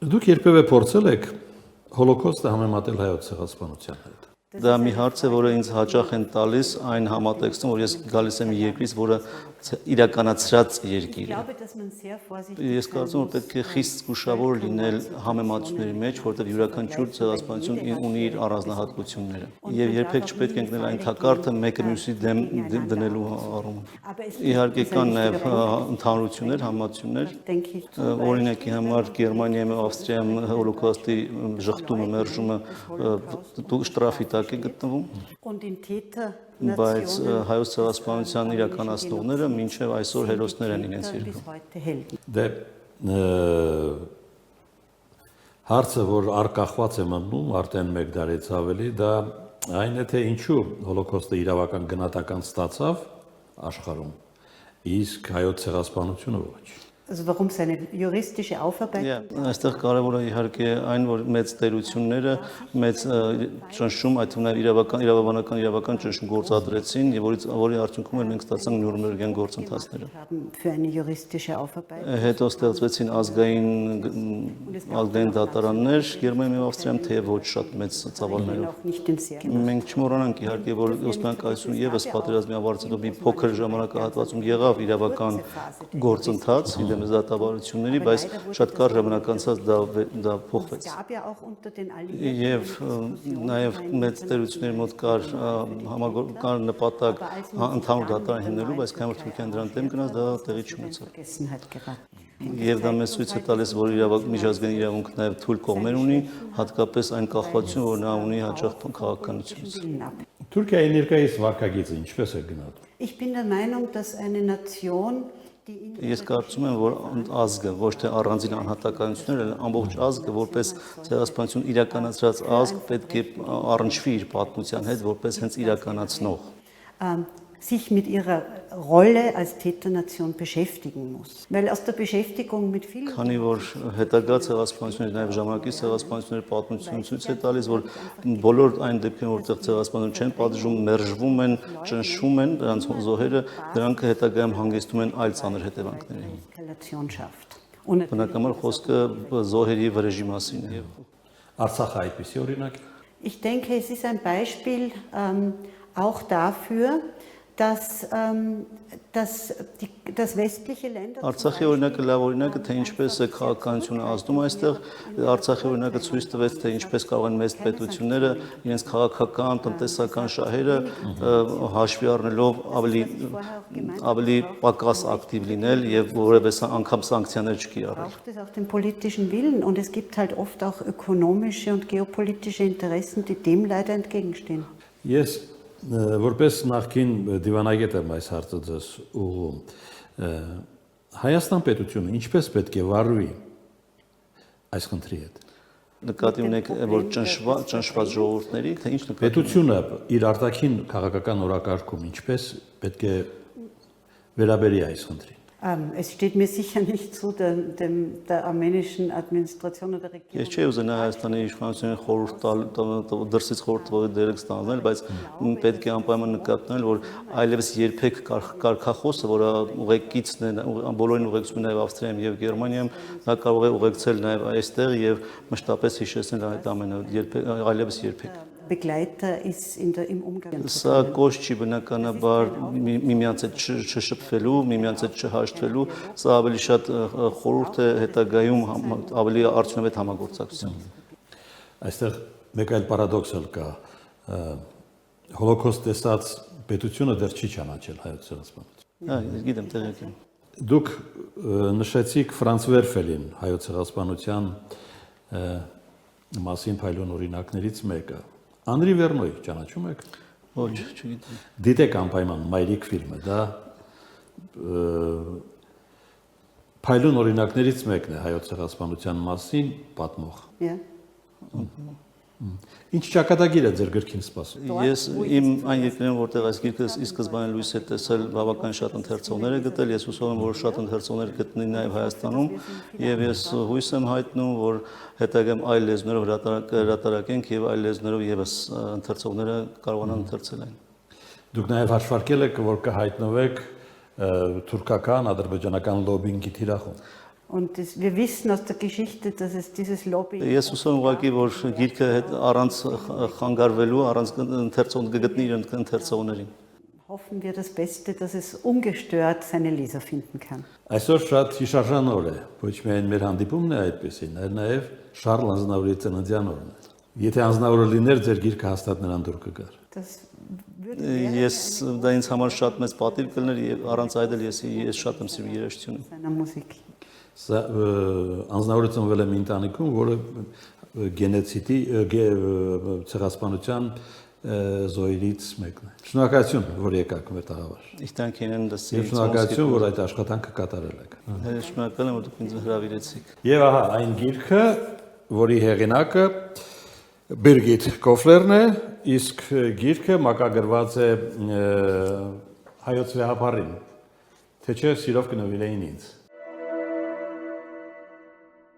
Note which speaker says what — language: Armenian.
Speaker 1: Դուք երբևէ փորձել եք հոլոկոստը համեմատել հայոց ցեղասպանության հետ։
Speaker 2: Դա մի հարց է, որը ինձ հաճախ են տալիս այն համատեքստում, որ ես գալիս եմ երկրից, որը իրականացրած երկիր է։ Ես կարծում եմ, որ պետք է խիստ զգուշավոր լինել համեմատությունների մեջ, որտեղ յուրաքանչյուր ցեղասպանություն ունի իր առանձնահատկությունները։ Եվ երբեք չպետք է ընկնել այն թակարդը մեկը մյուսի դեմ դնելու առումով։ Իհարկե կան նաև ընդհանրություններ, համատություններ։ Օրինակի համար Գերմանիայում, Ավստրիայում հոլոկոստի ժխտումը, մերժումը շտրաֆի տակ է գտնվում, բայց հայոց ցեղասպանության իրականացնողները մինչև այսօր հերոսներ են իրենց երկրում։
Speaker 1: Դե հարցը, որ արկախված է մնում արդեն 1 դարից ավելի, դա այն է, թե ինչու հոլոկոստը իրավական գնահատական ստացավ աշխարհում, իսկ հայոց ցեղասպանությունը ոչ։
Speaker 3: Also warum es eine juristische Aufarbeitung?
Speaker 2: Այստեղ կարևոր է իհարկե այն, որ մեծ տերությունները մեծ ճնշում, այդ թվում նաև իրավական ճնշում գործադրեցին, եւ որի արդյունքում մենք ստացանք Նյուրնբերգյան գործընթացները։
Speaker 3: Für eine juristische Aufarbeitung.
Speaker 2: Հետո ստեղծվեցին ազգային դատարաններ Գերմանիայում եւ Ավստրիայում, թեև ոչ շատ մեծ ծավալներով։ Մենք չմոռանանք իհարկե, որ Օսմանյան կայսրությունը եւս պատերազմի ավարտից հետո մի փոքր ժամանակահատվածում եղավ իրավական գործընթաց դատավարությունների, բայց շատ կարճ ժամանակ անցած դա փոխվեց։ Եվ նաև մեծ տերությունների մոտ կար նպատակ ընդհանուր դատարան հիմնելու, բայց քանի որ Թուրքիան դրան դեմ գնաց, դա տեղի չունեցավ։ Եվ դա մեզ ցույց է տալիս, որ միջազգային իրավունքը նաև թույլ կողմեր ունի, հատկապես այն կախվածությունը, որ նա ունի հաճախ քաղաքականությունից։
Speaker 1: Թուրքիայի ներկայիս վարքագիծը ինչպես է գնահատում։
Speaker 3: Ich bin der Meinung, dass eine Nation
Speaker 2: Ես կարծում եմ, որ ազգը ոչ թե առանձին անհատականություններ, այլ ամբողջ ազգը որպես ցեղասպանություն իրականացրած ազգ պետք է առնչվի իր պատմության հետ որպես հենց իրականացնող։
Speaker 3: sich mit ihrer Rolle als Täternation beschäftigen muss. Weil aus der Beschäftigung mit vielen...
Speaker 2: Քանի որ հետագա ցեղասպանությունների, նաև ժամանակի ցեղասպանությունների պատմությունը ցույց է տալիս, որ բոլոր այն դեպքերում, որտեղ ցեղասպանություն չեն պատժում, մերժվում են, ճնշում են նրանց զոհերը, դրանք հետագայում հանգեցնում են այլ ծանր հետևանքների։ Բնականաբար խոսքը զոհերի վրեժի մասին է։
Speaker 1: Արցախը այդպիսի օրինակ է։
Speaker 3: Ich denke, es ist ein Beispiel auch dafür, dass westliche Länder...
Speaker 2: Արցախի օրինակը լավ օրինակ է, թե ինչպես է քաղաքականությունը ազդում այստեղ, Արցախի օրինակը ցույց տվեց, թե ինչպես կարող են մեծ պետությունները իրենց քաղաքական, տնտեսական շահերը հաշվի առնելով ավելի պակաս ակտիվ լինել եւ որևէ անգամ սանկցիաներ չկիրառել։
Speaker 3: Braucht es auch den politischen Willen und es gibt halt oft auch ökonomische und geopolitische Interessen, die dem leider entgegenstehen.
Speaker 1: Ես որպես նախկին դիվանագետ եմ այս հարցը ձեզ ուղղում։ Հայաստան պետությունը ինչպես պետք է վարվի այս խնդրի հետ։
Speaker 2: Նկատի ունեք, որ ճնշված ժողովուրդների, թե ինչ նկատի։
Speaker 1: Պետությունը իր արտաքին քաղաքական օրակարգում ինչպես պետք է վերաբերի այս խնդրին։
Speaker 3: Es steht mir sicher nicht zu, der armenischen Administration oder Regierung.
Speaker 2: Ես չէի ուզենա Հայաստանի իշխանություններին խորհուրդ տալ, դրսից խորհուրդ տալ դերեկ ստանալ, բայց պետք է անպայման նկատել, որ այլևս երբեք կարգախոսը, որը ուղեկիցն է, բոլորին ուղեկցում նաև Ավստրիայում եւ Գերմանիայում, դա կարող է ուղեկցել նաև այստեղ եւ մշտապես հիշեցնել այդ ամենը, այլևս երբեք։
Speaker 3: Begleiter ist im Umgang.
Speaker 2: Սա կոչ չի բնականաբար միմյանց հետ չշփվելու, միմյանց հետ չհաշտվելու, սա ավելի շատ խորհուրդ է հետագայում ավելի արդյունավետ համագործակցության։
Speaker 1: Այստեղ մեկ այլ պարադոքս կա։ Հոլոկոստ տեսած պետությունը դեռ չի ճանաչել հայոց ցեղասպանությունը։
Speaker 2: Ես գիտեմ, տեղյակ եմ։
Speaker 1: Դուք նշեցիք Ֆրանց Վերֆելին հայոց ցեղասպանության մասին փայլուն օրինակներից մեկը։ Անրի Վերնոյի ճանաչում եք։
Speaker 2: Ոչ, չգիտեմ։
Speaker 1: Դիտեք անպայման Մայրիկ ֆիլմը, դա փայլուն օրինակներից մեկն է հայոց ցեղասպանության մասին պատմող։ Ինչ ճակատագիր է ձեր գրքին սպասում։
Speaker 2: Ես իմ այն երկրներում, որտեղ այս գիրքը ի սկզբանե լույս է տեսել, բավական շատ ընթերցողներ է գտել, ես հուսով եմ, որ շատ ընթերցողներ կգտնի նաև Հայաստանում, եւ ես հույս եմ հայտնում, որ հետագայում այլ լեզուներով հրատարակենք եւ այլ լեզուներով եւս ընթերցողները կարողանան ընթերցել այն։
Speaker 1: Դուք նաև հաշվարկել եք, որ կհայտնվեք թուրքական, ադրբեջանական լոբինգի թիրախում։
Speaker 3: Und wir wissen aus der Geschichte, dass es dieses Lobby...
Speaker 2: Ես հուսում եմ ուղղակի, որ գիրքը առանց խանգարվելու, առանց ընթերցողն կգտնի իրեն ընթերցողներին։
Speaker 3: Hoffen wir das Beste, dass es ungestört seine Leser finden kann.
Speaker 1: Այսօր շատ հիշարժան օր է, ոչ միայն մեր հանդիպումն է այդպեսին, այլ նաև Շարլ Անձնավորի ծննդյան օրն է։ Եթե Անձնավորը լիներ, ձեր գիրքը հաստատ նրան դուր կգար։
Speaker 2: Ես դա ինձ համար շատ մեծ պատիվ կլներ եւ առանց այդ էլ ես շատ եմ սիրում երաժշտությունը։
Speaker 3: Seiner Musik.
Speaker 1: Սա Անձնավորը ծնվել է մի ընտանիքում, որը գենեցիդի ցեղասպանության զոհերից մեկն է։ Շնորհակալություն, որ եկաք մեր տաղավար։
Speaker 2: Ich danke Ihnen, dass Sie
Speaker 1: Շնորհակալություն, որ այդ աշխատանքը կատարել եք։
Speaker 2: Շնորհակալ եմ, որ դուք ինձ հրավիրեցիք։
Speaker 1: Եվ ահա այն գիրքը, որի հեղինակը Բիրգիտ Կոֆլերն է, իսկ գիրքը մակագրված է հայոց վեհապարին, թե չէ սիրով կնվիրեին ինձ։